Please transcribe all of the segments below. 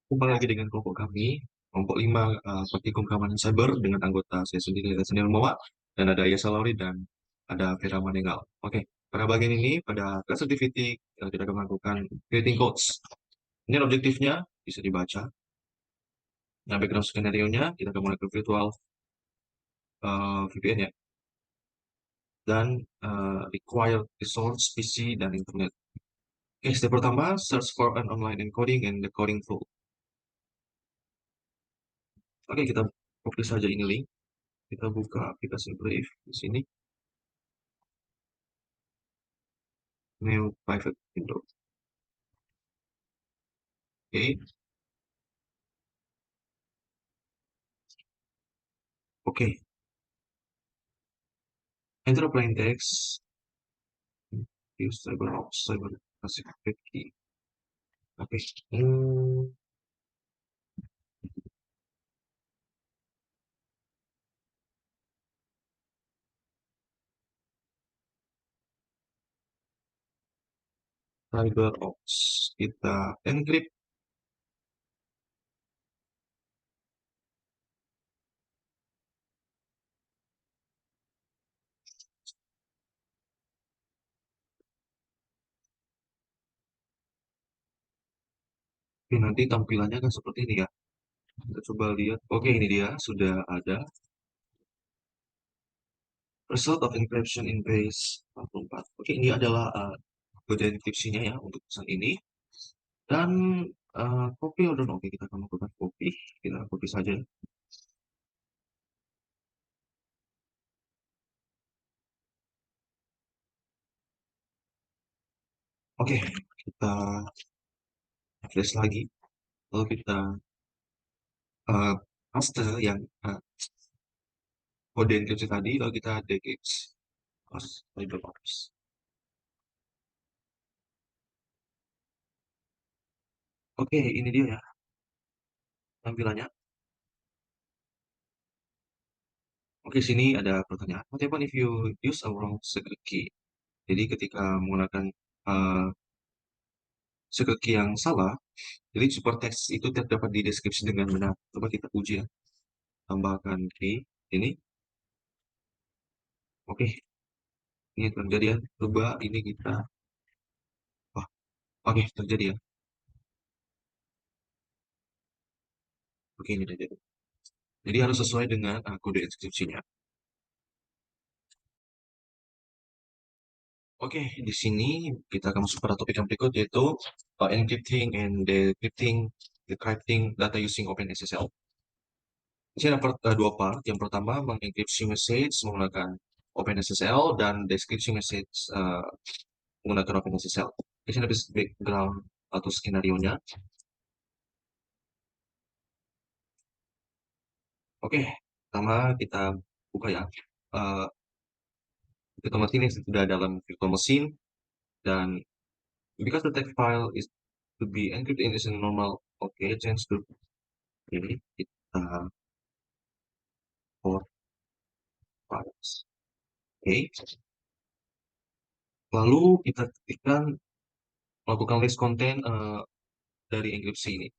Kembali lagi dengan kelompok kami, kelompok 5 praktikum keamanan cyber dengan anggota saya sendiri, Senior Moa, dan ada Yasa Lauri dan ada Vera Manenggal. Oke, pada bagian ini, pada class activity, kita akan melakukan creating codes. Ini objektifnya, bisa dibaca. Nah, background skenario-nya, kita akan mulai ke virtual VPN ya, dan required resource PC dan internet. Oke, step pertama, search for an online encoding and decoding tool. Oke, kita copy saja ini link. Kita buka aplikasi Brave di sini. New private window. Oke, oke. Enter plain text. Use cyber classified key. Oke. CyberOps. Kita encrypt. Oke, nanti tampilannya kan seperti ini ya. Kita coba lihat. Oke, ini dia sudah ada result of encryption in base 44. Oke, ini adalah kode enkripsinya ya untuk pesan ini. Dan copy or don't. Oke, kita akan melakukan copy. Kita copy saja. Oke, kita refresh lagi. Lalu kita paste yang kode enkripsi tadi, lalu kita decrypt. CyberOps. Oke, ini dia ya tampilannya. Oke, sini ada pertanyaan. What happen if you use a wrong secret key? Jadi ketika menggunakan uh, secret key yang salah, jadi super text itu tidak dapat dideskripsi dengan benar. Coba kita uji ya. Tambahkan key ini. Oke, ini terjadi ya. Coba ini kita. Wah, oke terjadi ya. Oke, ini terjadi. Jadi harus sesuai dengan kode inskripsinya. Oke, di sini kita akan masuk pada topik yang berikut yaitu encrypting and decrypting data using OpenSSL. Di sini ada dua part. Yang pertama mengenkripsi message menggunakan OpenSSL dan deskripsi message menggunakan OpenSSL. Di sini ada background atau skenario-nya. Oke, pertama kita buka ya. Uh, virtual machine yang sudah dalam virtual machine dan because the text file is to be encrypted in is a normal. Oke, change to ini kita for files. Oke, lalu kita ketikkan melakukan list content dari enkripsi ini.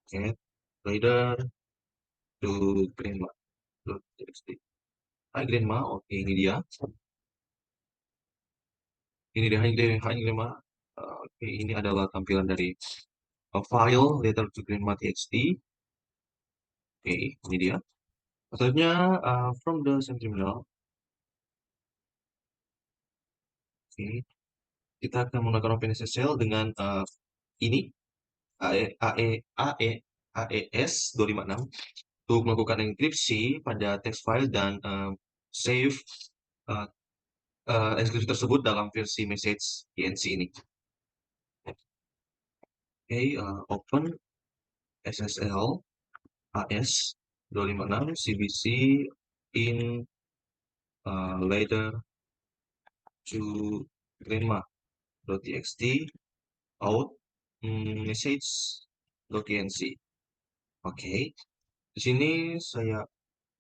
Oke, Rider to grandma.txt. Hai grandma, oke ini dia. Ini dia, hai grandma. Oke, ini adalah tampilan dari file letter to grandma.txt. Oke, ini dia. Maksudnya from the same terminal. Oke, kita akan menggunakan OpenSSL dengan ini AE, AE, AE, AES 256 untuk melakukan enkripsi pada text file dan save uh, enkripsi tersebut dalam versi message INC ini. Oke, open SSL AS 256 CBC in later to grandma.txt out message.tnc. Oke, di sini saya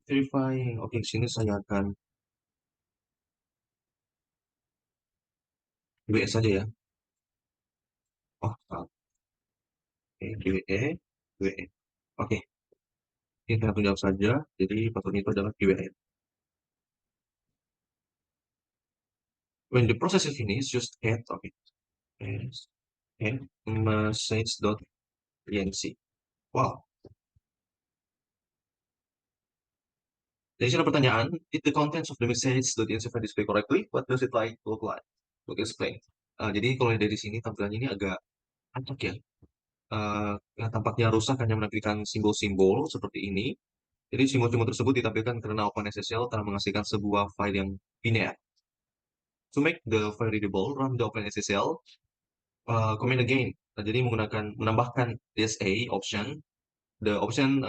verifying. Oke, di sini saya akan WS saja ya. Oh, oke, DWE QWE. Oke, ini tinggal jawab saja. Jadi password itu adalah QWE. When the process is finished, just add, okay, add message.enc. Wow. Jadi ada pertanyaan, if the contents of the message.enc file display correctly, what does it look like? Look explain. Jadi kalau dari sini tampilannya ini agak acak ya. Yang tampaknya rusak hanya menampilkan simbol-simbol seperti ini. Jadi simbol-simbol tersebut ditampilkan karena OpenSSL telah menghasilkan sebuah file yang biner. To make the file readable, run the OpenSSL command again. Jadi menambahkan this a option, the option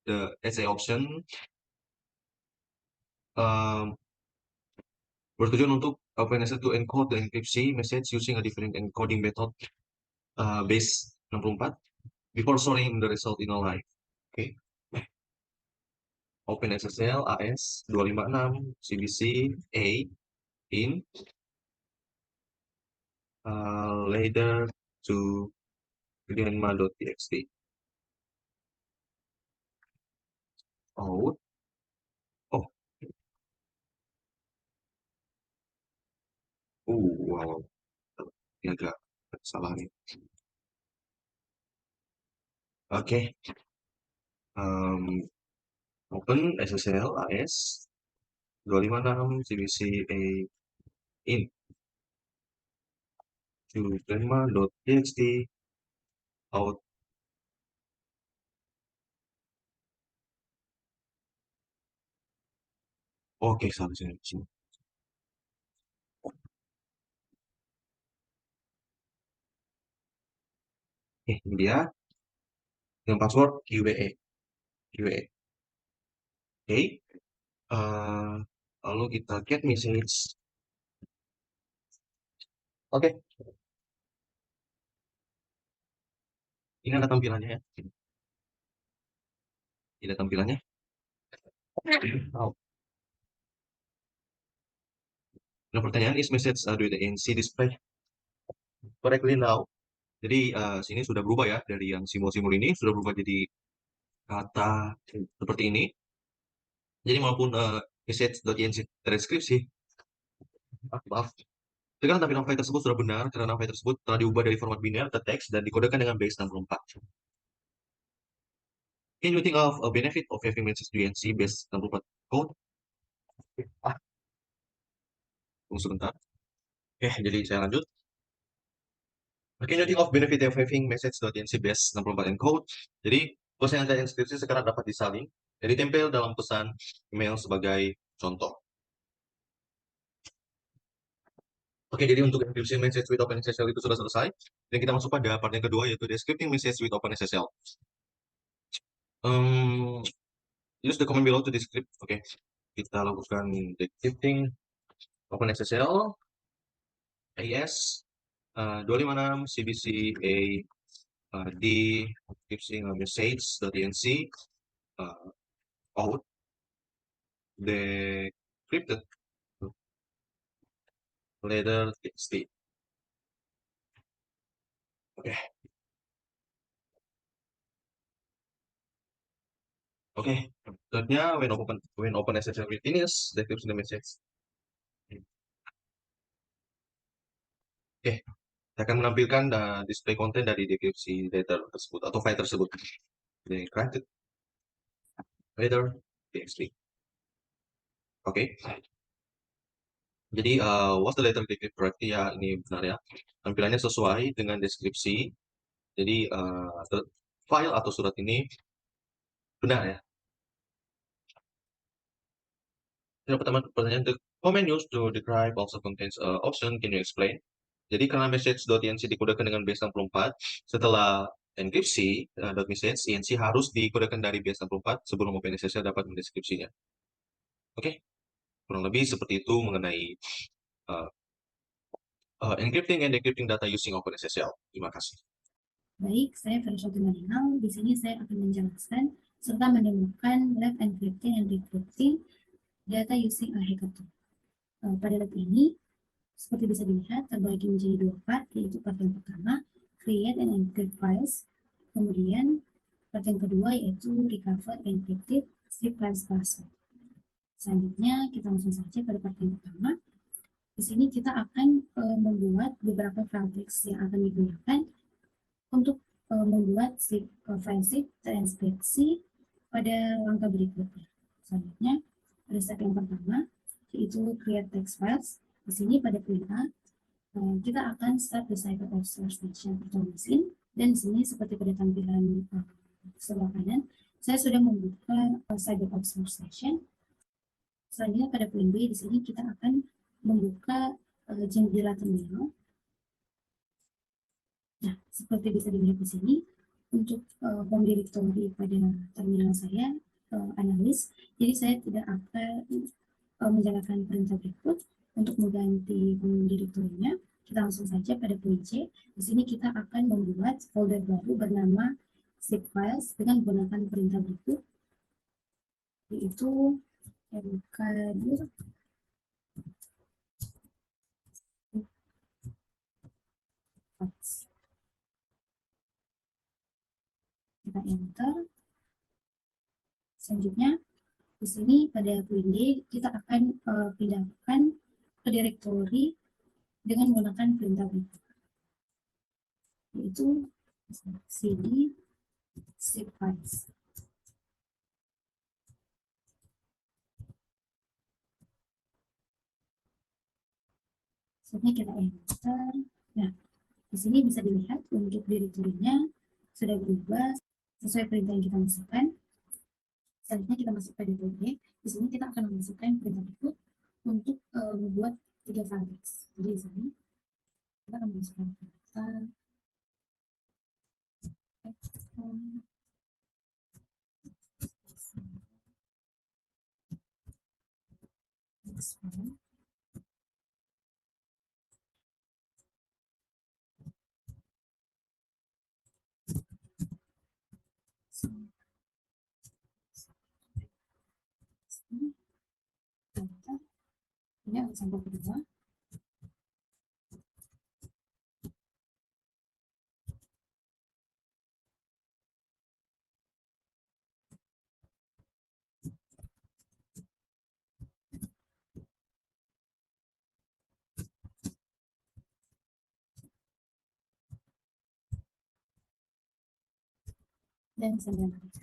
the SA option um, bertujuan untuk OpenSSL to encode the encryption message using a different encoding method base 64 before storing the result in a live. Okay. OpenSSL AS 256 CBC A in later to grandma.txt. Oh, oh, wow, ini agak salah nih. Oke, open SSL AS 256 CBC A in to grandma.txt out. Oke, salah sini. Ini dia yang password QWE. QWE. Oke, lalu kita get message. Oke, ini ada tampilannya ya. Ini ada tampilannya. Oh. Nah, pertanyaan is message do the NC display correctly now. Jadi sini sudah berubah ya, dari yang simbol-simbol ini sudah berubah jadi kata seperti ini. Jadi maupun message.enc transkripsi, maaf. Sekarang tampilan file tersebut sudah benar karena file tersebut telah diubah dari format biner ke teks dan dikodekan dengan base 64. Can you think of a benefit of having message.enc base 64 code? Tunggu sebentar. Oke, jadi saya lanjut. Can you think of benefit of having message.enc base 64 encode? Jadi, pesan dan inskripsi sekarang dapat disalin dan ditempel dalam pesan email sebagai contoh. Oke, jadi untuk encryption message with OpenSSL itu sudah selesai. Dan kita masuk pada part yang kedua, yaitu descripting message with OpenSSL. Use the comment below to describe. Oke, kita lakukan descripting OpenSSL AS 256 CBC A D encrypting message.enc out decrypted letter txt. Oke. Oke, selanjutnya when open SSL will finish decryption the message. Oke, saya akan menampilkan display konten dari dekripsi letter tersebut atau file tersebut. Decrypted letter txt. Oke. Jadi was the letter decrypted correctly? Ya, ini benar ya. Tampilannya sesuai dengan deskripsi. Jadi file atau surat ini benar ya. Yang pertama, pertanyaan, the comment used to decrypt also contains option, can you explain? Jadi karena message.enc dikodekan dengan base 64, setelah enkripsi .message, enc harus dikodekan dari base 64 sebelum OpenSSL dapat mendeskripsinya. Oke, kurang lebih seperti itu mengenai uh, encrypting and decrypting data using OpenSSL. Terima kasih. Baik, saya Ferisha Maningau. Di sini saya akan menjelaskan serta menemukan lab encrypting and decrypting data using a hackathon. Pada lab ini, seperti bisa dilihat, terbagi menjadi dua part, yaitu part yang pertama, create and encrypt files. Kemudian, Part yang kedua yaitu recover encrypted zip files password. Selanjutnya kita langsung saja pada part yang pertama. Di sini kita akan membuat beberapa file text yang akan digunakan untuk membuat file zip terinspeksi pada langkah berikutnya. Selanjutnya, pada step yang pertama, yaitu create text files. Di sini pada poin A, kita akan start the cycle of source station virtual machine. Dan di sini seperti pada tampilan sebelah kanan, saya sudah membuka cycle of source station. Selanjutnya pada poin B, di sini kita akan membuka jendela terminal. Nah, seperti bisa dilihat di sini, untuk home directory pada terminal saya analis, jadi saya tidak akan menjalankan perintah berikut untuk mengganti home directory-nya. Kita langsung saja pada poin C. Di sini kita akan membuat folder baru bernama zip files dengan menggunakan perintah berikut, yaitu mkdir kita enter. Selanjutnya di sini pada poin D kita akan pindahkan ke directory dengan menggunakan perintah berikut, yaitu cd zip files. Selanjutnya kita enter. Nah, di sini bisa dilihat untuk direktorinya sudah berubah sesuai perintah yang kita masukkan. Selanjutnya kita masuk pada poin D. Di sini kita akan memasukkan perintah berikut untuk membuat 3 file text. Jadi di sini kita akan memasukkan perintah text file. Ini akan sampel kedua. Dan sampel ketiga.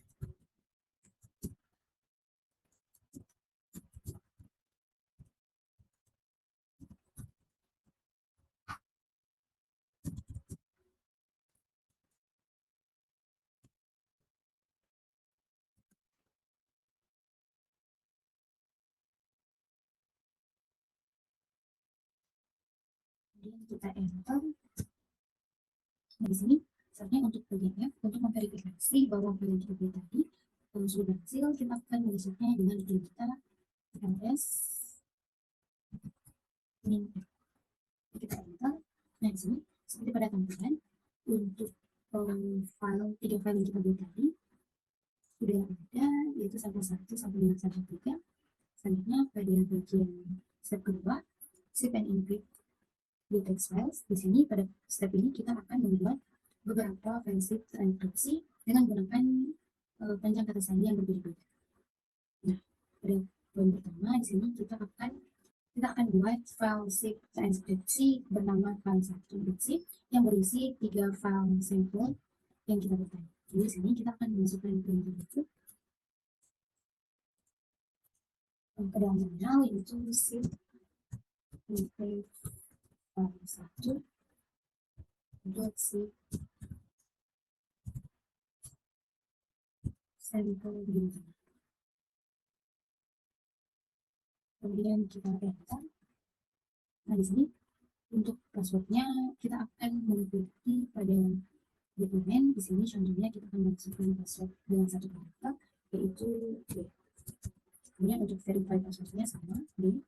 Kemudian kita enter. Nah, di sini selanjutnya untuk bagian F, untuk memverifikasi bahwa file yang kita buat tadi sudah berhasil, kita akan mengisinya dengan perintah ls min. Kita enter. Nah, di sini seperti pada tampilan untuk file 3 file yang kita buat tadi sudah ada, yaitu sampel 1 sampai dengan sampel 3. Selanjutnya pada bagian step kedua, save and encrypt di text files. Di sini pada step ini kita akan membuat beberapa file zip terenkripsi dengan menggunakan panjang kata sandi yang berbeda-beda. Nah, pada poin pertama di sini kita akan buat file zip terenkripsi bernama file1.zip yang berisi 3 file sampel yang kita buat tadi. Jadi di sini kita akan memasukkan perintah berikut ke dalam terminal, yaitu zip file1.zip sampel begini. Kemudian kita enter. Nah, di sini untuk passwordnya kita akan mengikuti pada dokumen. Di sini contohnya kita akan masukkan password dengan 1 karakter, yaitu D. Kemudian untuk verify passwordnya sama D.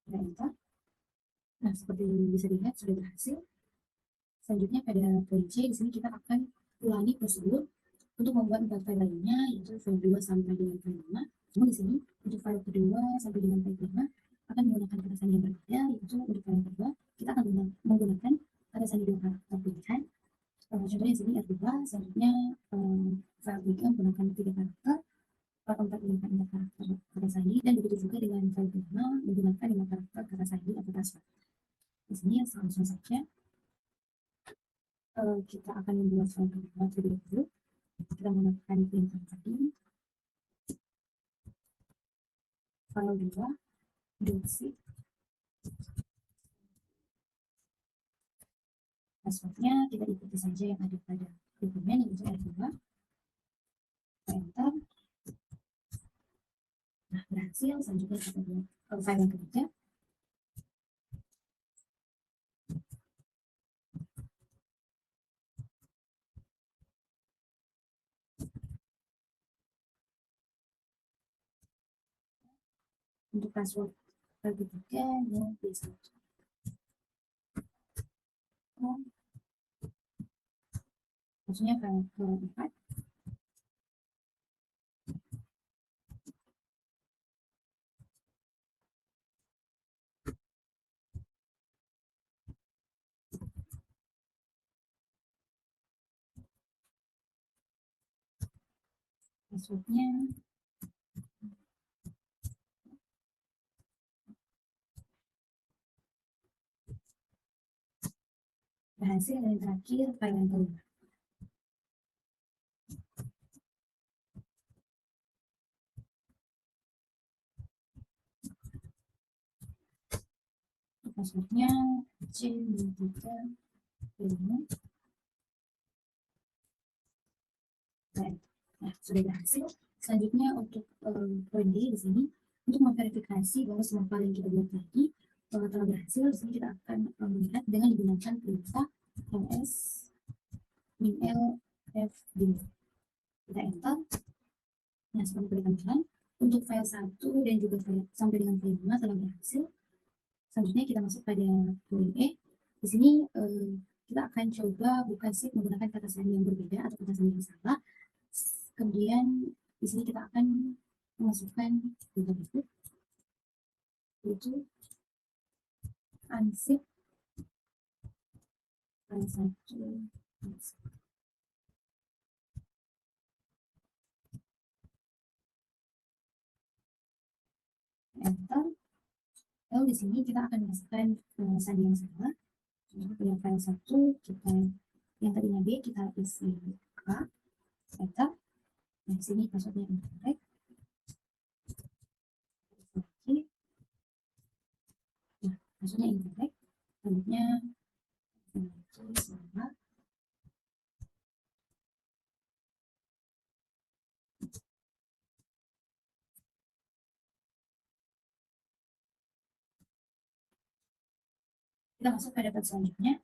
Kita enter. Nah, seperti bisa dilihat sudah berhasil. Selanjutnya pada poin C, di sini kita akan ulangi prosedur untuk membuat 4 file lainnya, yaitu file 2 sampai dengan file 5. Namun di sini untuk file kedua sampai dengan file 5 akan menggunakan kata sandi yang berbeda, yaitu untuk file kedua kita akan menggunakan kata sandi 2 karakter pilihan. Contohnya di sini R2 selanjutnya file tiga menggunakan 3 karakter, file 4 menggunakan 4 karakter kata sandi, dan begitu juga dengan file 5 menggunakan 5 karakter kata sandi atau password. Di sini langsung saja kita akan membuat file kedua terlebih dahulu. Kita menggunakan printer tadi, file 2.zip, passwordnya kita ikuti saja yang ada pada dokumen, yaitu R2, enter. Nah, berhasil. Selanjutnya kita buat file yang ketiga. Untuk password file ketiga, yang B1. Maksudnya file ke-4. Passwordnya berhasil. Dan yang terakhir file yang kelima. Passwordnya C23 Nah, sudah berhasil. Selanjutnya untuk poin D di sini, untuk memverifikasi bahwa semua file yang kita buat tadi telah berhasil, di sini kita akan melihat dengan menggunakan perintah ls minl fd. Kita enter. Nah, seperti teman-teman, untuk file 1 dan juga file sampai dengan file 5 telah berhasil. Selanjutnya kita masuk pada poin E. Di sini kita akan coba buka sheet menggunakan kata sandi yang berbeda atau kata sandi yang salah. Kemudian di sini kita akan memasukkan data berikut, yaitu ansip file 1. Enter. Lalu di sini kita akan masukkan sandi yang salah. Yang file 1 kita yang tadinya B kita isi A. Enter. Nah, di sini passwordnya incorrect. Oke. Nah, passwordnya incorrect. Selanjutnya salah. Kita masuk pada part selanjutnya.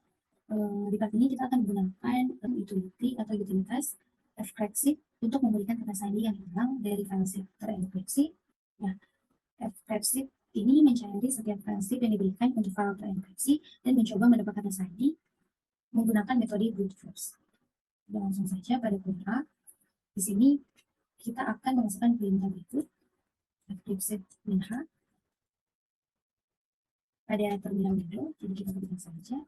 Di part ini kita akan menggunakan utility atau utilitas fcracksheet untuk memberikan kata sandi yang hilang dari file sheet terenkripsi. Nah, fcracksheet ini mencari setiap file sheet yang diberikan untuk file terenkripsi dan mencoba mendapat kata sandi menggunakan metode brute force. Dan langsung saja pada kode A. Di sini kita akan memasukkan perintah berikut fcracksheet -h pada terminal window. Jadi kita ketikkan saja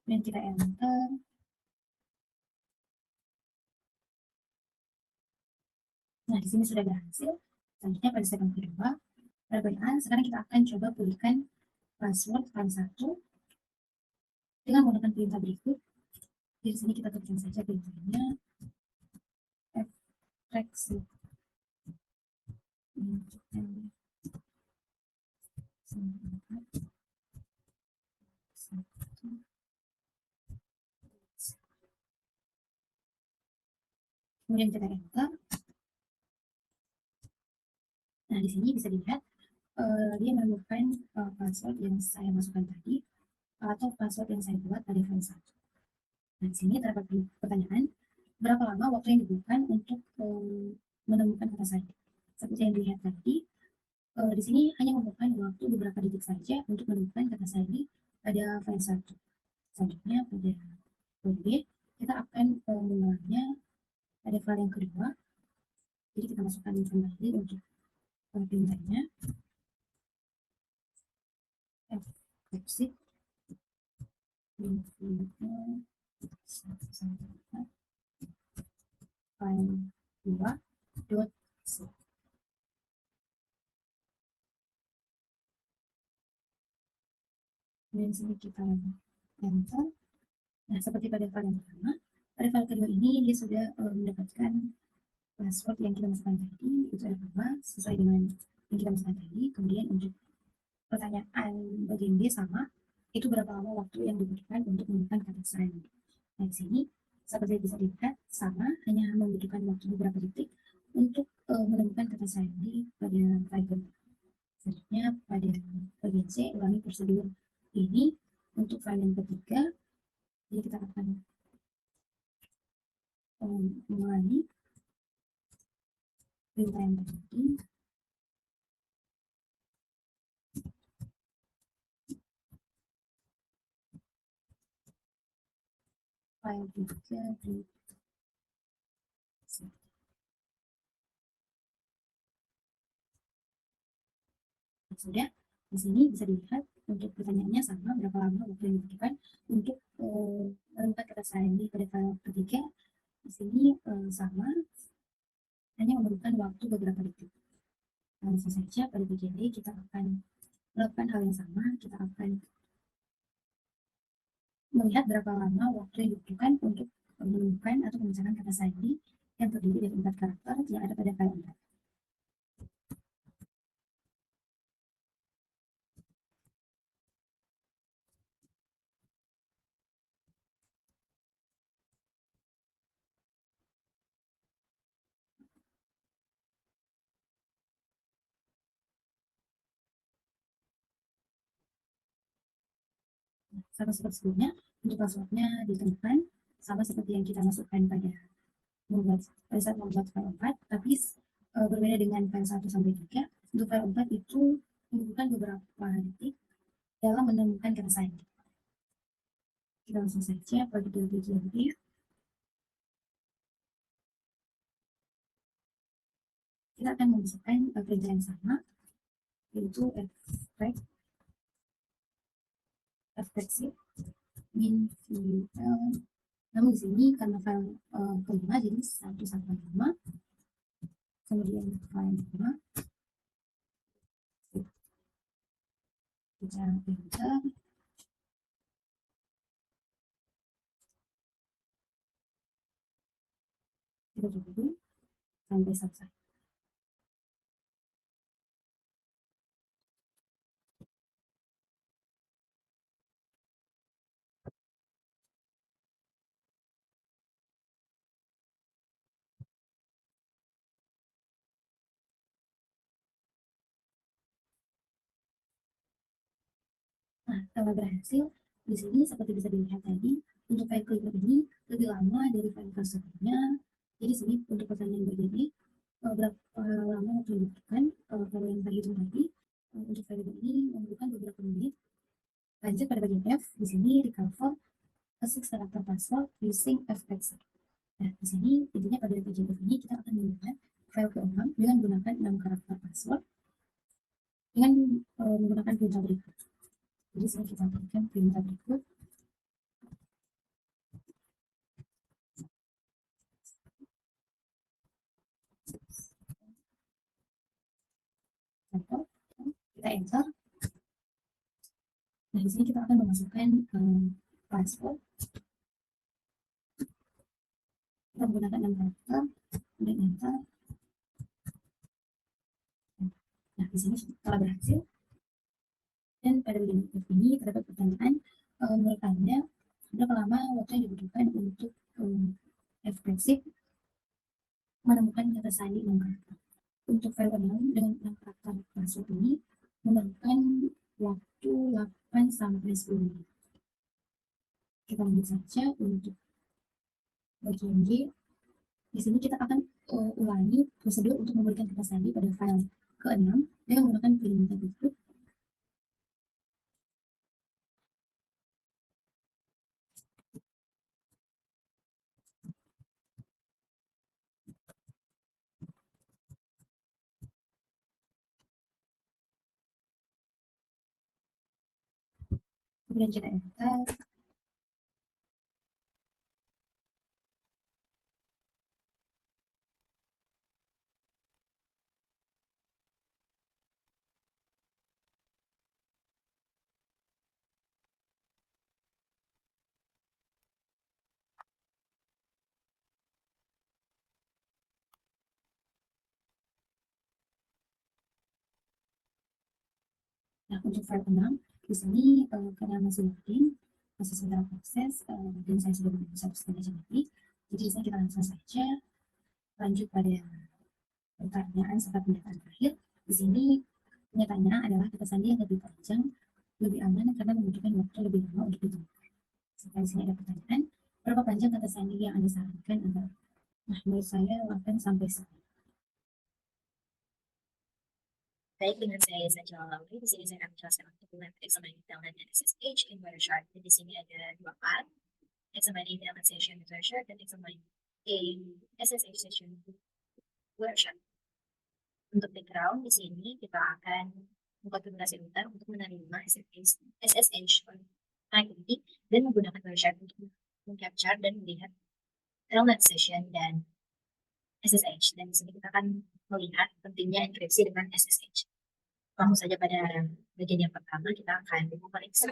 dan kita enter. Nah, di sini sudah berhasil. Selanjutnya pada segmen kedua, pada poin A, sekarang kita akan coba pulihkan password file 1 dengan menggunakan perintah berikut. Di sini kita ketikkan saja perintahnya fcracksheet kemudian kita enter. Nah, di sini bisa dilihat dia menemukan password yang saya masukkan tadi atau password yang saya buat pada file 1. Nah, di sini terdapat pertanyaan, berapa lama waktu yang dibutuhkan untuk menemukan kata sandi? Seperti yang dilihat tadi, di sini hanya membutuhkan waktu beberapa detik saja untuk menemukan kata sandi pada file 1. Selanjutnya pada kode B, kita akan mengulangnya pada file yang kedua. Jadi kita masukkan kembali untuk perintahnya. Exit file 2.c. Dan sini kita enter. Nah, seperti pada file yang pertama, pada file kedua ini dia sudah mendapatkan password yang kita masukkan tadi, itu adalah sesuai dengan yang kita masukkan tadi. Kemudian untuk pertanyaan bagian B sama, itu berapa lama waktu yang dibutuhkan untuk menemukan kata sign. Nah, di sini seperti bisa dilihat sama, hanya membutuhkan waktu beberapa detik untuk menemukan kata sandi pada file kedua. Selanjutnya pada bagian C, ulangi prosedur ini untuk file yang ketiga. Jadi kita akan mengulangi perintah yang tadi. File 3 di sudah. Di sini bisa dilihat untuk pertanyaannya sama, berapa lama waktu yang dibutuhkan untuk menemukan kata sandi pada file ketiga. Di sini sama, hanya memerlukan waktu beberapa detik. Langsung saja pada bagian D kita akan melakukan hal yang sama. Kita akan melihat berapa lama waktu yang dibutuhkan untuk menemukan atau memecahkan kata sandi yang terdiri dari 4 karakter yang ada pada file 4. Sama seperti sebelumnya, untuk passwordnya ditemukan sama seperti yang kita masukkan pada saat membuat file 4, tapi berbeda dengan file 1 sampai 3. Untuk file 4 itu membutuhkan beberapa detik dalam menemukan kata sandi. Kita langsung saja pada bagian D. Kita akan memasukkan perintah yang sama, yaitu fxc min file. Namun di sini karena file kelima jadi 1 sampai 5, kemudian file 5 kita enter. Kita tunggu sampai selesai. Nah, kalau berhasil, di sini seperti bisa dilihat tadi, untuk file kelima ini lebih lama dari file sebelumnya. Jadi sini untuk pertanyaan bagian ini, berapa lama waktu yang dibutuhkan, kalau yang tadi itu tadi, untuk file ini membutuhkan beberapa menit. Lanjut pada bagian F, di sini recover a 6 character password using fxc. Nah, di sini intinya pada bagian F ini kita akan menggunakan file ke-6 dengan menggunakan 6 karakter password dengan menggunakan perintah berikut. Jadi sini kita berikan perintah berikut. Kita enter. Nah, di sini kita akan memasukkan password. Kita menggunakan 6 karakter, kemudian enter. Nah, di sini telah berhasil. Dan pada bagian ini terdapat pertanyaan, menurut Anda berapa lama waktu yang dibutuhkan untuk fxc menemukan kata sandi 6 karakter. Untuk file 6 dengan 6 karakter password ini memerlukan waktu 8 sampai 10 menit. Kita lanjut saja untuk bagian G. Di sini kita akan ulangi prosedur untuk memberikan kata sandi pada file ke-6 dengan menggunakan perintah berikut. Kemudian kita enter. Nah, untuk file penang, di sini karena masih loading, masih sedang proses, dan saya sudah menunggu 1,5 jam lebih. Jadi di sini kita langsung saja lanjut pada pertanyaan serta pendataan terakhir. Di sini pertanyaannya adalah kata sandi yang lebih panjang, lebih aman karena membutuhkan waktu lebih lama untuk ditemukan. Sampai di sini ada pertanyaan, berapa panjang kata sandi yang Anda sarankan agar? Nah, menurut saya 8 sampai 10. Baik, dengan saya Sajal Lauri. Di sini saya akan menjelaskan untuk left examine talent dan SSH in Wireshark. Dan di sini ada dua part, examine talent session with Wireshark dan examine SSH session with Wireshark. Untuk background di sini kita akan mengkonfigurasi router untuk menerima SSH connectivity dan menggunakan Wireshark untuk mengcapture dan melihat telnet session dan SSH. Dan di sini kita akan melihat pentingnya enkripsi dengan SSH. Langsung saja pada bagian yang pertama kita akan memeriksa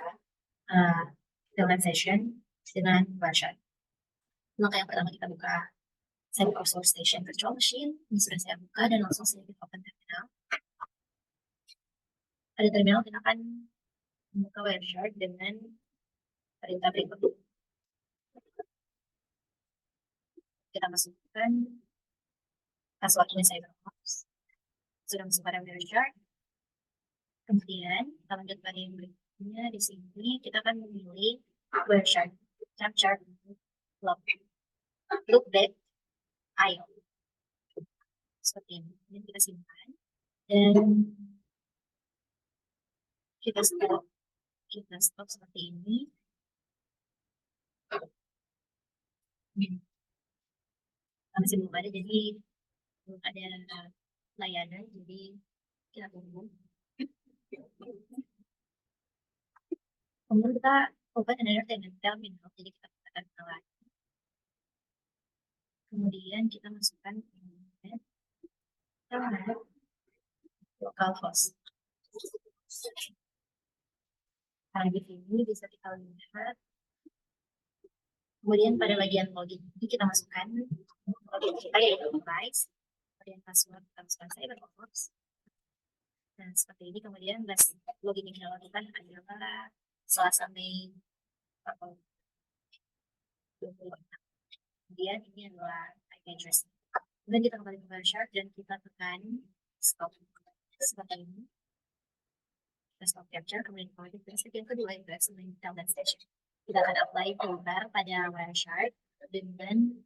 telnet session dengan Wireshark. Langkah yang pertama kita buka Cyber Source Station Virtual Machine. Ini sudah saya buka dan langsung saja kita open terminal. Pada terminal kita akan membuka Wireshark dengan perintah berikut. Kita masukkan passwordnya CyberOps. Sudah masuk pada Wireshark. Kemudian kita lanjut pada yang berikutnya. Di sini kita akan memilih Wireshark capture loopback IO seperti ini. Kemudian kita simpan dan kita stop seperti ini. Masih belum ada, jadi belum ada layanan, jadi kita tunggu. Kemudian kita open another tenant terminal, jadi kita buka terminal lagi. Kemudian kita masukkan terminal localhost. Nah, di sini bisa kita lihat. Kemudian pada bagian login ini kita masukkan login kita yaitu device, kemudian password kita masukkan CyberOps. Nah, seperti ini. Kemudian login yang kita lakukan adalah Selasa Mei 26. Kemudian ini adalah IP address. Kemudian kita kembali ke Wireshark dan kita tekan stop seperti ini. Kita stop capture, kemudian yang kedua itu examine talent station. Kita akan apply filter pada Wireshark dengan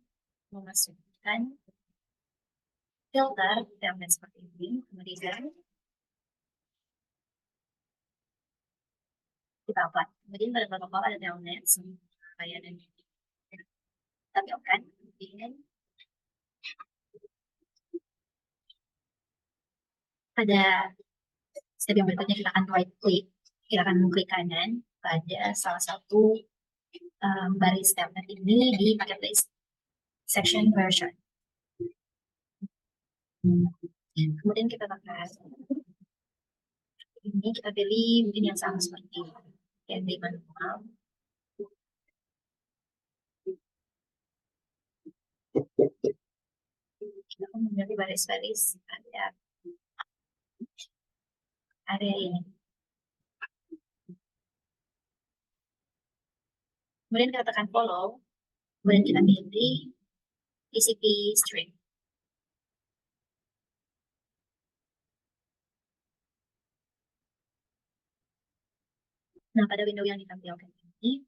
memasukkan filter telnet seperti ini. Kemudian kita apply. Kemudian pada protokol ada telnet layanan kita tampilkan. Kemudian pada step yang berikutnya kita akan right click. Kita akan klik kanan pada salah satu baris telnet ini di marketplace section Wireshark. Kemudian kita tekan ini, kita pilih mungkin yang sama seperti yang di manual. Kita akan memilih baris-baris area ini. Kemudian kita tekan follow. Kemudian kita pilih TCP string. Nah, pada window yang ditampilkan ini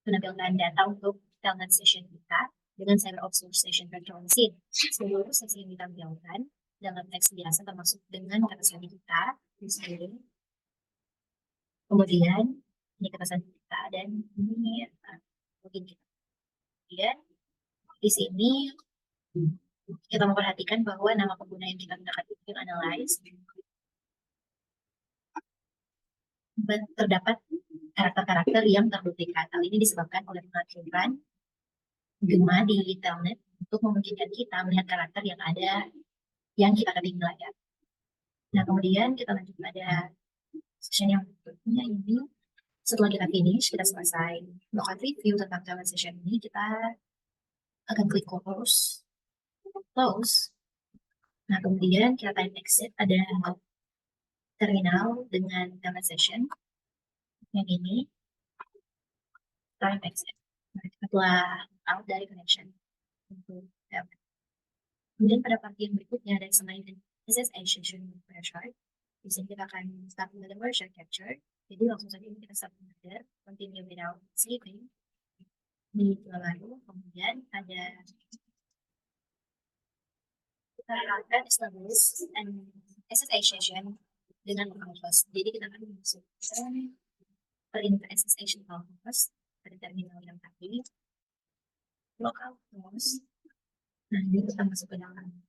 menampilkan data untuk telnet session kita dengan CyberOps Source Station Virtual Machine. Seluruh sesi yang ditampilkan dalam teks biasa termasuk dengan kata sandi kita di sini. Kemudian ini kata sandi kita dan ini login kita. Kemudian di sini kita memperhatikan bahwa nama pengguna yang kita gunakan itu analyze terdapat karakter-karakter yang terduplikat. Hal ini disebabkan oleh pengaturan gema di telnet untuk memungkinkan kita melihat karakter yang ada yang kita ketik di layar. Nah, kemudian kita lanjut pada session yang berikutnya ini. Setelah kita finish, kita selesai melakukan review tentang talent session ini, kita akan klik close. Nah, kemudian kita type exit, ada terminal dengan talent session yang ini. Type exit. Nah, setelah out dari connection untuk talent. Kemudian pada part yang berikutnya ada examine dan SSH session Wireshark. Di sini kita akan start with the Wireshark capture. Jadi langsung saja ini kita start with continue without saving di lalu. Kemudian ada kita akan establish an SSH session dengan localhost. Jadi kita akan masukkan perintah SSH localhost pada terminal yang tadi. Localhost. Nah, ini kita masuk ke dalam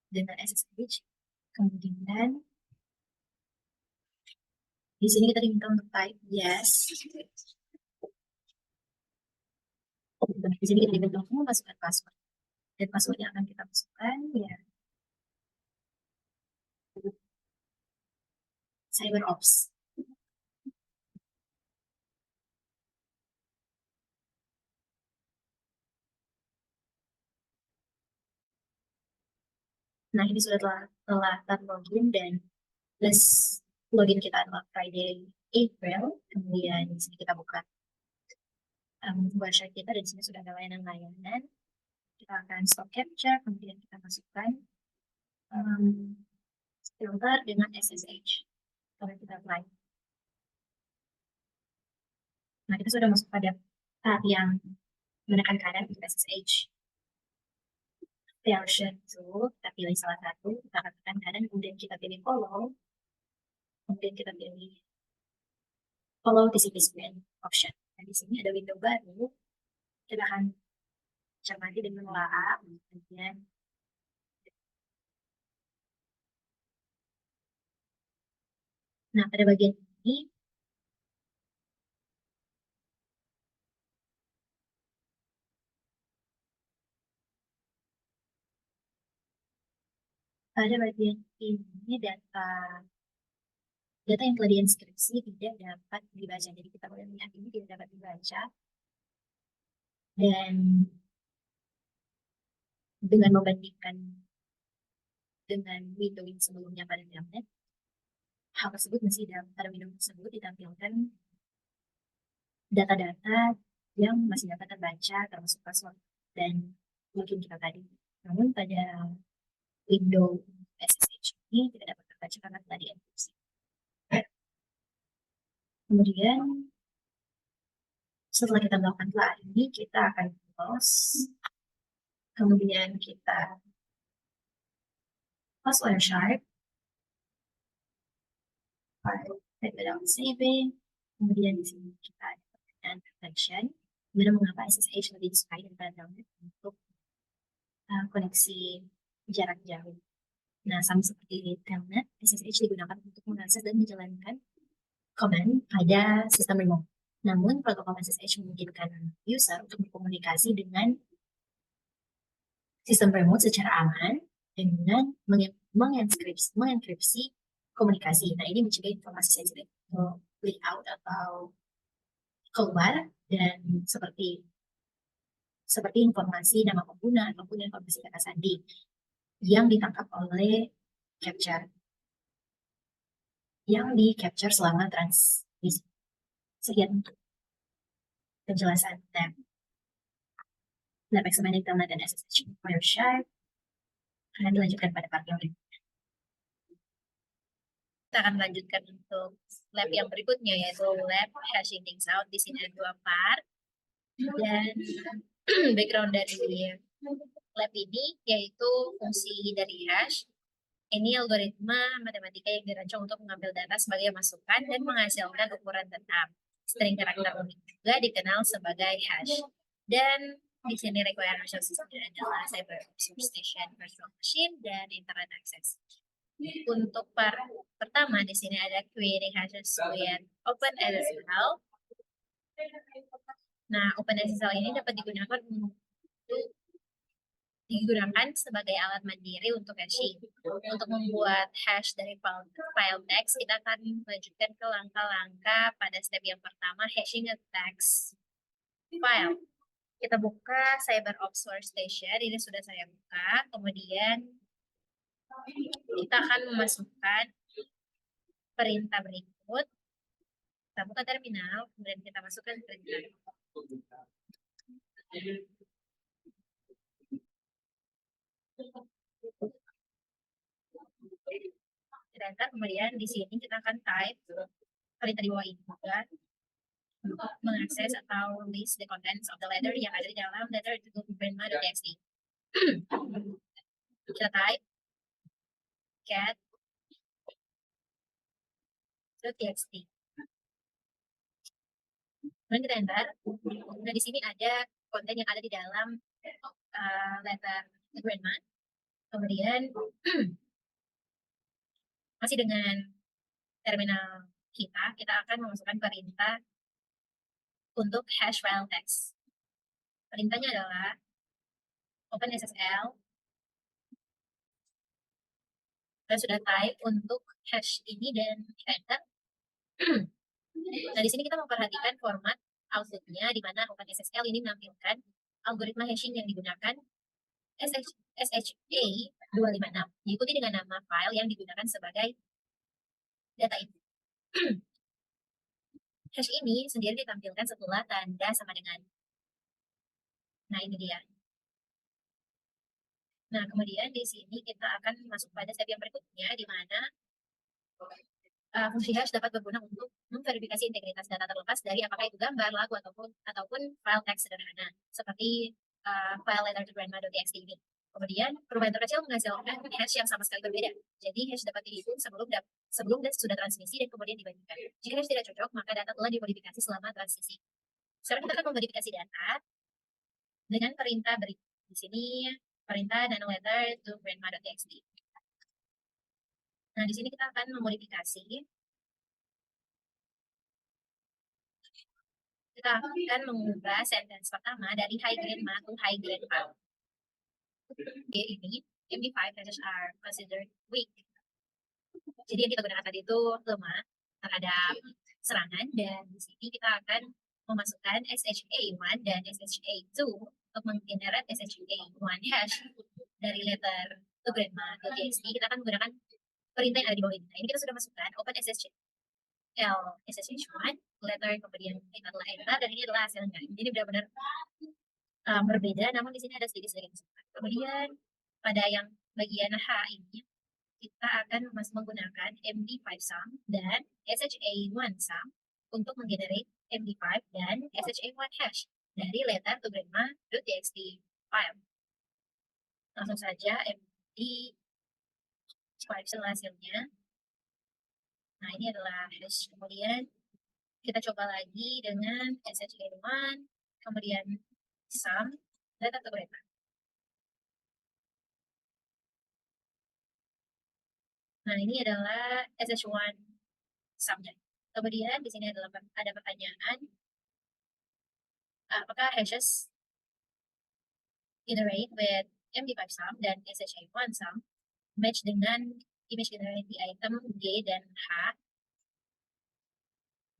dengan SSH. Kemudian di sini kita diminta untuk type yes. Di sini kita diminta untuk memasukkan password. Dan password yang akan kita masukkan ya CyberOps. Nah, ini sudah telah terlogin dan list login kita adalah Friday April. Kemudian di sini kita buka website kita dan di sini sudah ada layanan-layanan. Kita akan stop capture, kemudian kita masukkan filter dengan SSH. Kalau kita apply. Nah, kita sudah masuk pada tahap yang menekan kanan untuk SSH. Version 2, kita pilih salah satu, kita tekan kanan, kemudian kita pilih follow, kemudian kita pilih follow TCP span option. Nah, di sini ada window baru, kita akan cermati dan menelaah, kemudian nah, pada bagian ini data yang telah diinskripsi tidak dapat dibaca. Jadi kita boleh melihat ini tidak dapat dibaca. Dan dengan membandingkan dengan window yang sebelumnya pada telnet, hal tersebut masih pada window tersebut ditampilkan data-data yang masih dapat terbaca termasuk password dan login kita tadi. Namun pada window SSH ini tidak dapat terbaca karena telah dienkripsi. Kemudian setelah kita melakukan telah ini, kita akan close. Kemudian kita close Wireshark. Without saving. Kemudian di sini kita ada pertanyaan protection. Kemudian mengapa SSH lebih disukai daripada telnet untuk koneksi jarak jauh. Nah, sama seperti telnet, SSH digunakan untuk mengakses dan menjalankan command pada sistem remote. Namun, protokol SSH memungkinkan user untuk berkomunikasi dengan sistem remote secara aman dengan mengenkripsi komunikasi. Nah, ini mencegah informasi sensitif leak out atau keluar dan seperti informasi nama pengguna ataupun informasi kata sandi yang ditangkap oleh capture yang di-capture selama transmisi. Sekian untuk penjelasan lab examining telnet dan SSH Wireshark. Akan dilanjutkan pada part yang berikutnya. Kita akan melanjutkan untuk lab yang berikutnya, yaitu lab hashing things out. Di sini ada 2 part. Dan background dari lab ini yaitu fungsi dari hash. Ini algoritma matematika yang dirancang untuk mengambil data sebagai masukan dan menghasilkan ukuran tetap. String karakter unik juga dikenal sebagai hash. Dan di sini requirement system adalah cyber station, virtual machine, dan internet access. Untuk part pertama di sini ada creating hashes with OpenSSL. Nah, OpenSSL ini dapat digunakan sebagai alat mandiri untuk hashing. Untuk membuat hash dari file text, kita akan melanjutkan ke langkah-langkah pada step yang pertama, hashing a text file. Kita buka CyberOps Workstation, ini sudah saya buka. Kemudian kita akan memasukkan perintah berikut. Kita buka terminal, kemudian kita masukkan perintah. Kita kemudian di sini kita akan type perintah di bawah ini juga untuk mengakses atau list the contents of the letter yang ada di dalam letter to grandma.txt. Kita type cat.txt. Kemudian kita enter. Nah, di sini ada konten yang ada di dalam letter to grandma. Kemudian masih dengan terminal kita akan memasukkan perintah untuk hash file text. Perintahnya adalah OpenSSL. Kita sudah type untuk hash ini dan kita enter. Nah, di sini kita memperhatikan format outputnya, di mana OpenSSL ini menampilkan algoritma hashing yang digunakan SHA-256, diikuti dengan nama file yang digunakan sebagai data input. Hash ini sendiri ditampilkan setelah tanda sama dengan. Nah, ini dia. Nah, kemudian di sini kita akan masuk pada step yang berikutnya, di mana fungsi hash dapat berguna untuk memverifikasi integritas data terlepas dari apakah itu gambar, lagu, ataupun file teks sederhana, seperti file letter to grandma.txt ini. Kemudian, perubahan terkecil menghasilkan hash yang sama sekali berbeda. Jadi, hash dapat dihitung sebelum dan sudah transmisi dan kemudian dibandingkan. Jika hash tidak cocok, maka data telah dimodifikasi selama transmisi. Sekarang kita akan memodifikasi data dengan perintah berikut. Di sini, perintah nano letter to grandma.txt. Nah, di sini kita akan memodifikasi. Kita akan mengubah sentence pertama dari high grandma to high grandpa. Oke, ini MD5 hashes are considered weak. Jadi yang kita gunakan tadi itu lemah terhadap serangan, dan di sini kita akan memasukkan SHA-1 dan SHA-2 untuk menggenerate SHA-1 hash dari letter to grandma.txt. Kita akan menggunakan perintah yang ada di bawah ini. Nah, ini kita sudah masukkan open SHA-1 letter, kemudian kita telah enter, dan ini adalah hasilnya. Ini benar-benar berbeda, namun di sini ada sedikit kesempatan. Kemudian pada yang bagian H ini kita akan menggunakan MD5 sum dan SHA-1 sum untuk menggenerate MD5 dan SHA-1 hash dari letter to grandma.txt file. Langsung saja MD5 hasilnya. Nah, ini adalah hash. Kemudian kita coba lagi dengan SHA-1, kemudian sum, letter to grandma. Nah, ini adalah SH1 sumnya. Kemudian di sini ada pertanyaan, apakah hashes generate with MD5 sum dan SHA1 sum match dengan image generate di item G dan H?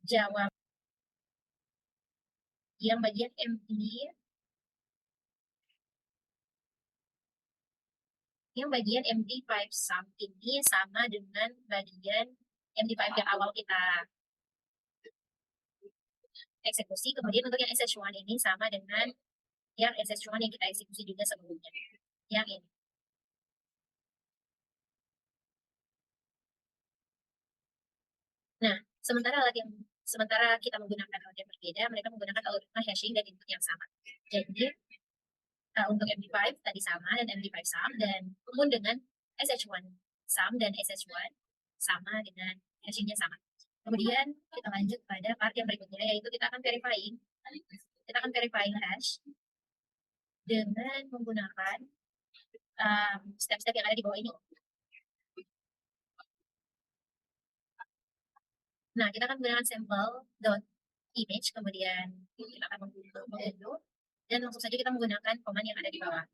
Jawab yang bagian MD, yang bagian MD5 sum ini sama dengan bagian MD5 yang awal kita eksekusi. Kemudian untuk yang SH1 ini sama dengan yang SH1 yang kita eksekusi juga sebelumnya, yang ini. Nah, sementara kita menggunakan alat yang berbeda, mereka menggunakan algoritma hashing dan input yang sama. Jadi untuk MD5 tadi sama dan MD5 sum, dan kemudian dengan SH1 sum dan SH1 sama dengan hashingnya sama. Kemudian kita lanjut pada part yang berikutnya, yaitu kita akan verifying hash dengan menggunakan step-step yang ada di bawah ini. Nah, kita akan menggunakan sample.image, kemudian kita akan mengunduh, dan langsung saja kita menggunakan command yang ada di bawah.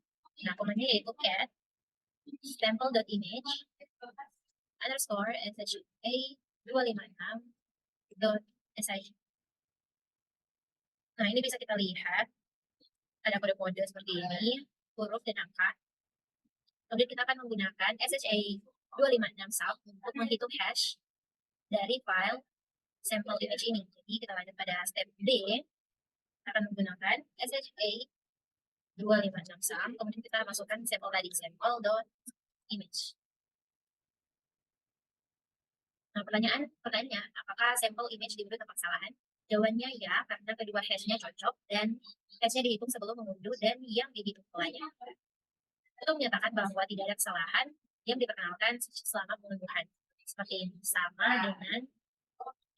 Nah, commandnya yaitu cat sample.image underscore sha256.sh. Nah, ini bisa kita lihat ada kode-kode seperti ini, huruf dan angka. Kemudian kita akan menggunakan SHA256 sub untuk menghitung hash dari file sample image ini. Jadi kita lanjut pada step B, kita akan menggunakan SHA256 sub, kemudian kita masukkan sampel tadi, sample.image. Nah, pertanyaannya, apakah sampel image diberi tanpa kesalahan? Jawabannya ya, karena kedua hashnya cocok dan hashnya dihitung sebelum mengunduh dan yang dihitung polanya. Itu menyatakan bahwa tidak ada kesalahan yang diperkenalkan selama pengunduhan. Seperti ini, sama dengan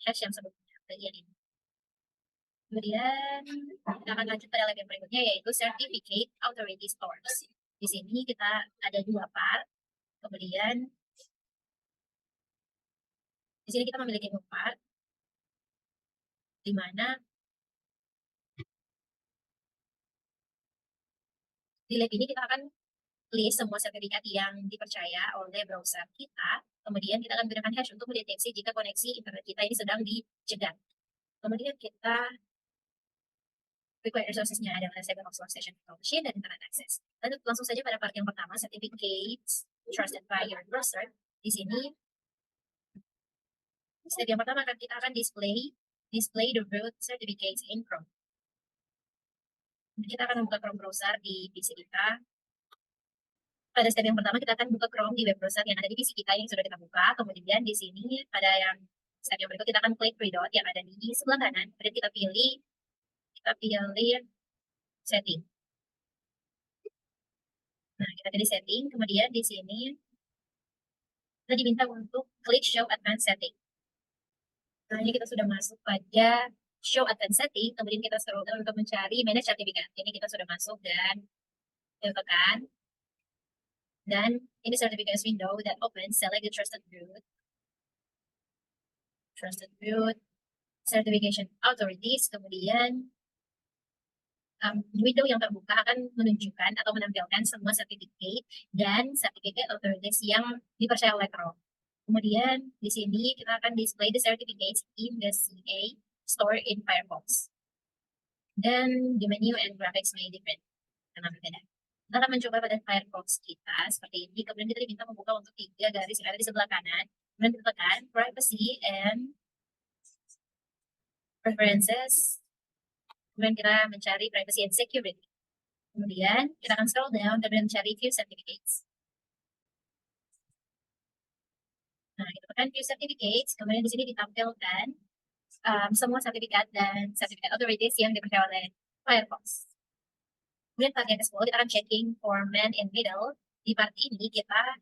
hash yang sebelumnya, bagian ini. Kemudian kita akan lanjut pada lab yang berikutnya, yaitu Certificate Authority Stores. Di sini kita ada dua part, kemudian di sini kita memiliki 4 part, di mana di lab ini kita akan list semua sertifikat yang dipercaya oleh browser kita. Kemudian kita akan gunakan hash untuk mendeteksi jika koneksi internet kita ini sedang dicegat. Kemudian kita required resources-nya adalah Cyber Workstation Virtual Machine dan Internet Access. Langsung saja pada part yang pertama, Certificates Trusted by Your Browser. Di sini, step yang pertama kita akan display the root certificates in Chrome. Kita akan membuka Chrome browser di PC kita. Pada step yang pertama, kita akan buka Chrome di web browser yang ada di PC kita yang sudah kita buka. Kemudian di sini, pada yang step yang berikut, kita akan klik three dot yang ada di sebelah kanan. Kemudian kita pilih setting. Nah, kita pilih setting. Kemudian di sini kita diminta untuk klik show advanced setting. Nah, ini kita sudah masuk pada show advanced setting. Kemudian kita scroll down untuk mencari manage certificate. Ini kita sudah masuk dan kita tekan. Dan ini certificates window that opens, select the trusted root, certification authorities. Kemudian window yang terbuka akan menunjukkan atau menampilkan semua sertifikat dan sertifikat authorities yang dipercaya oleh Chrome. Kemudian di sini kita akan display the certificates in the CA store in Firefox. Dan the menu and graphics may different karena berbeda. Kita akan mencoba pada Firefox kita seperti ini. Kemudian kita diminta membuka untuk 3 garis yang ada di sebelah kanan. Kemudian kita tekan privacy and preferences. Kemudian kita mencari privacy and security. Kemudian kita akan scroll down dan mencari view certificates. Nah, kita tekan view certificates. Kemudian di sini ditampilkan semua sertifikat dan sertifikat authorities yang dipercaya oleh Firefox. Kemudian part yang ke-10 kita akan checking for man in middle. Di part ini kita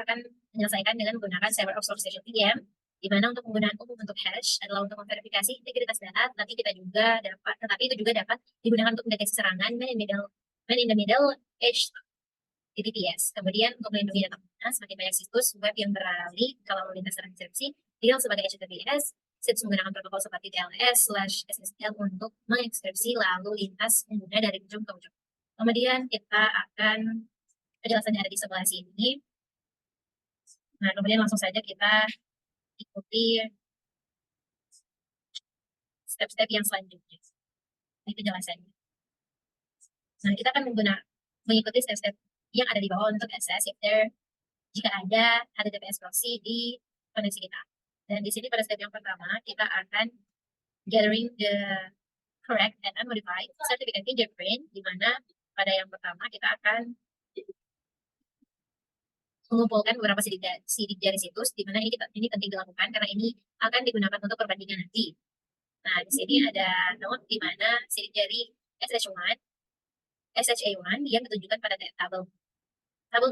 akan menyelesaikan dengan menggunakan Cyber Workstation VM, di mana untuk penggunaan umum untuk hash adalah untuk memverifikasi integritas data, tetapi itu juga dapat digunakan untuk mendeteksi serangan man in the middle HTTPS. Kemudian untuk melindungi data pengguna, semakin banyak situs web yang beralih kalau lintas transaksi, tinggal sebagai HTTPS, situs menggunakan protokol seperti TLS/SSL untuk mengekskripsi lalu lintas pengguna dari ujung ke ujung. Kemudian kita akan penjelasannya ada di sebelah sini. Nah, kemudian langsung saja kita ikuti step-step yang selanjutnya. Ini penjelasannya. Nah, kita akan mengikuti step-step yang ada di bawah untuk access jika ada HTTPS proxy di koneksi kita. Dan di sini pada step yang pertama, kita akan gathering the correct and unmodified certificate fingerprint, di mana pada yang pertama kita akan mengumpulkan beberapa sidik jari situs, di mana ini penting dilakukan karena ini akan digunakan untuk perbandingan nanti. Nah, di sini ada note di mana sidik jari SHA1 yang ditunjukkan pada tabel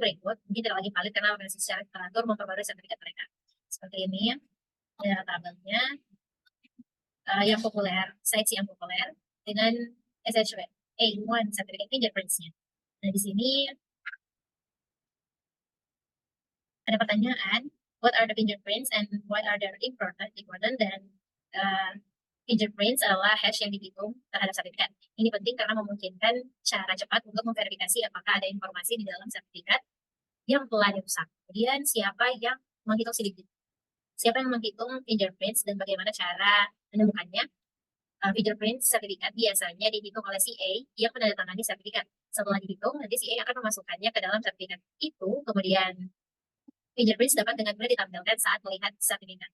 berikut mungkin tidak lagi valid karena organisasi secara teratur memperbarui sertifikat mereka. Seperti ini ya tabelnya yang populer, sites yang populer dengan SHA1 sertifikat fingerprints-nya. Nah, di sini ada pertanyaan, what are the fingerprints and why are they important? Dan fingerprints adalah hash yang dihitung terhadap sertifikat. Ini penting karena memungkinkan cara cepat untuk memverifikasi apakah ada informasi di dalam sertifikat yang telah dirusak. Kemudian siapa yang menghitung fingerprints dan bagaimana cara menemukannya? Fingerprint sertifikat biasanya dihitung oleh CA yang menandatangani sertifikat. Setelah dihitung, nanti CA akan memasukkannya ke dalam sertifikat itu, kemudian fingerprints dapat dengan mudah ditampilkan saat melihat sertifikat.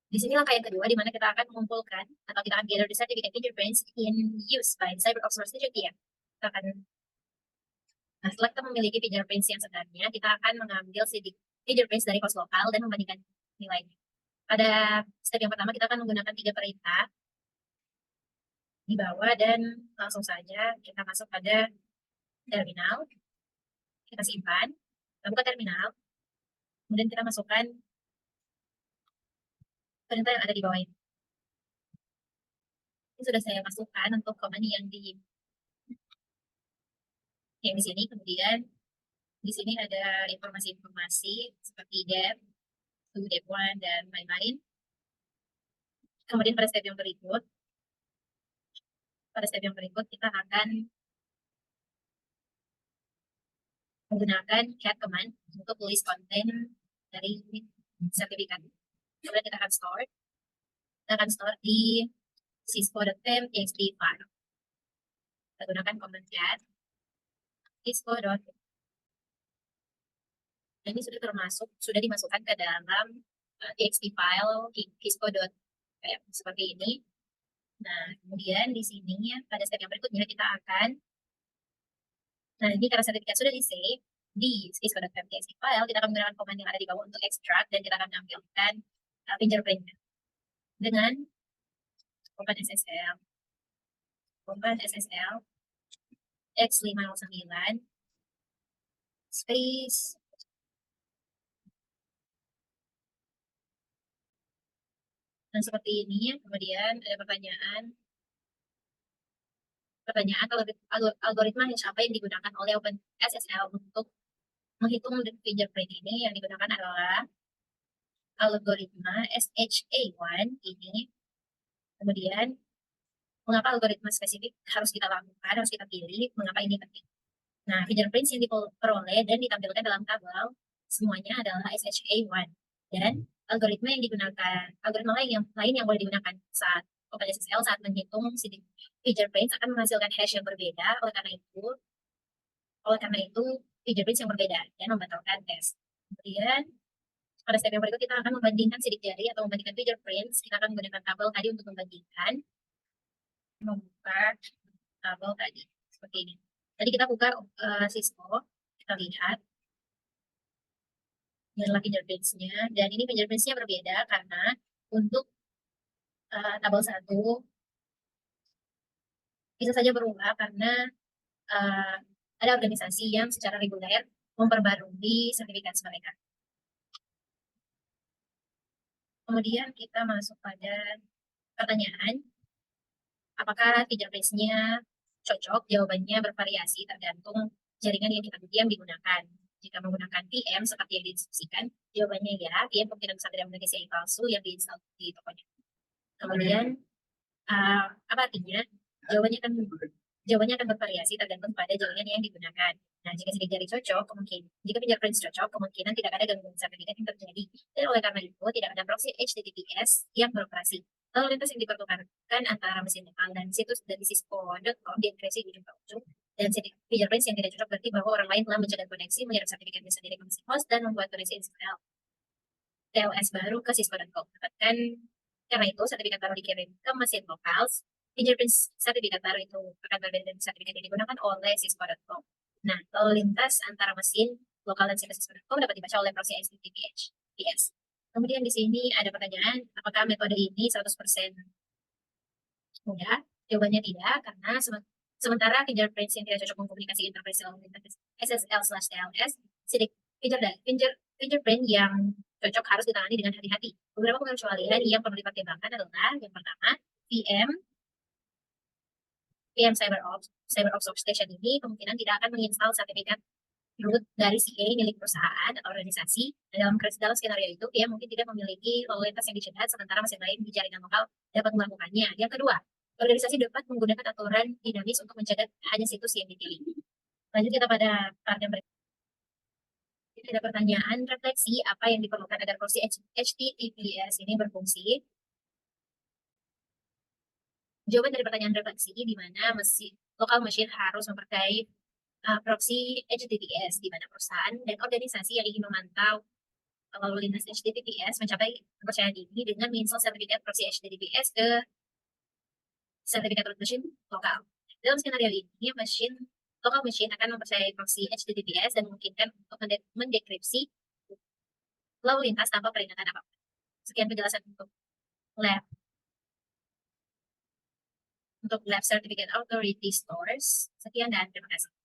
Di sini langkah yang kedua, di mana kita akan mengumpulkan atau kita akan gather the certificate fingerprints in use by the CyberOps Studio. Kita akan, setelah kita memiliki fingerprints yang sebenarnya, kita akan mengambil fingerprints dari host lokal dan membandingkan nilainya. Pada step yang pertama, kita akan menggunakan 3 perintah di bawah dan langsung saja kita masuk pada terminal. Kita simpan, kita buka terminal, kemudian kita masukkan perintah yang ada di bawah ini. Ini sudah saya masukkan untuk command yang di sini. Kemudian di sini ada informasi-informasi seperti dev, dev 1 dan lain-lain. Kemudian pada step yang berikut kita akan menggunakan cat command untuk list konten dari sertifikat. Kemudian kita akan store di cisco.temp.txt file. Kita gunakan command cat cisco.temp. Ini sudah dimasukkan ke dalam txt file cisco.temp seperti ini. Nah, kemudian di sini pada step yang berikutnya kita akan, ini karena sertifikat sudah di-save di cisco.temp.txt file, kita akan menggunakan command yang ada di bawah untuk extract dan kita akan menampilkan fingerprint dengan command SSL x509 space dan seperti ini. Kemudian ada pertanyaan algoritma hash apa yang digunakan oleh OpenSSL untuk menghitung fingerprint ini. Yang digunakan adalah algoritma SHA-1 ini. Kemudian mengapa algoritma spesifik harus kita lakukan, harus kita pilih, mengapa ini penting. Nah, fingerprints yang diperoleh dan ditampilkan dalam tabel semuanya adalah SHA-1 dan algoritma lain yang boleh digunakan saat OpenSSL saat menghitung fingerprints akan menghasilkan hash yang berbeda. Oleh karena itu fingerprints yang berbeda dan membatalkan tes. Kemudian pada step yang berikut kita akan membandingkan sidik jari atau membandingkan fingerprints. Kita akan menggunakan tabel tadi untuk membandingkan. Membuka tabel tadi seperti ini. Tadi kita buka Cisco, kita lihat ini adalah fingerprints-nya, dan ini fingerprints-nya berbeda karena untuk tabel 1 bisa saja berubah karena ada organisasi yang secara reguler memperbarui sertifikat mereka. Kemudian kita masuk pada pertanyaan, apakah fingerprints-nya cocok? Jawabannya bervariasi tergantung jaringan yang digunakan. Jika menggunakan VM seperti yang diinstruksikan, jawabannya ya, VM kemungkinan besar tidak memiliki CI palsu yang diinstal di tokonya. Kemudian, apa artinya? Jawabannya akan bervariasi tergantung pada jaringan yang digunakan. Nah, jika sidik jari cocok, jika fingerprints cocok, kemungkinan tidak ada gangguan sertifikat yang terjadi. Dan oleh karena itu, tidak ada proxy HTTPS yang beroperasi. Lalu lintas yang dipertukarkan antara mesin lokal dan situs dari cisco.com dienkripsi di ujung ke ujung. Dan fingerprints yang tidak cocok berarti bahwa orang lain telah mencoba koneksi, mengirim sertifikatnya sendiri ke mesin host, dan membuat koneksi install TLS baru ke cisco.com. Karena itu, sertifikat baru dikirim ke mesin lokal. Fingerprints sertifikat baru itu akan berbeda dari sertifikat yang digunakan oleh cisco.com. Nah, lalu lintas antara mesin lokal dan situs cisco.com dapat dibaca oleh proxy HTTPS. Kemudian di sini ada pertanyaan, apakah metode ini 100% mudah? Jawabannya tidak, karena sementara fingerprints yang tidak cocok mengkomunikasi interface SSL/TLS, fingerprint yang cocok harus ditangani dengan hati-hati. Beberapa pengecualian yang perlu dipertimbangkan adalah yang pertama, VM CyberOps Workstation ini kemungkinan tidak akan menginstal sertifikat root dari si A milik perusahaan atau organisasi. Dalam skenario itu, dia mungkin tidak memiliki lalu lintas yang dicegat, sementara mesin lain di jaringan lokal dapat melakukannya. Yang kedua, organisasi dapat menggunakan aturan dinamis untuk mencegat hanya situs yang dipilih. Lanjut kita pada part yang berikutnya. Ada pertanyaan refleksi apa yang diperlukan agar proxy HTTPS ini berfungsi. Jawaban dari pertanyaan refleksi di mana local machine harus mempercayai proxy HTTPS, di mana perusahaan dan organisasi yang ingin memantau lalu lintas HTTPS mencapai kepercayaan ini dengan menginstal sertifikat proxy HTTPS ke sertifikat root machine lokal. Dalam skenario ini, local machine akan mempercayai proxy HTTPS dan memungkinkan untuk mendekripsi lalu lintas tanpa peringatan apapun. Sekian penjelasan untuk lab Certificate Authority Stores. Sekian dan terima kasih.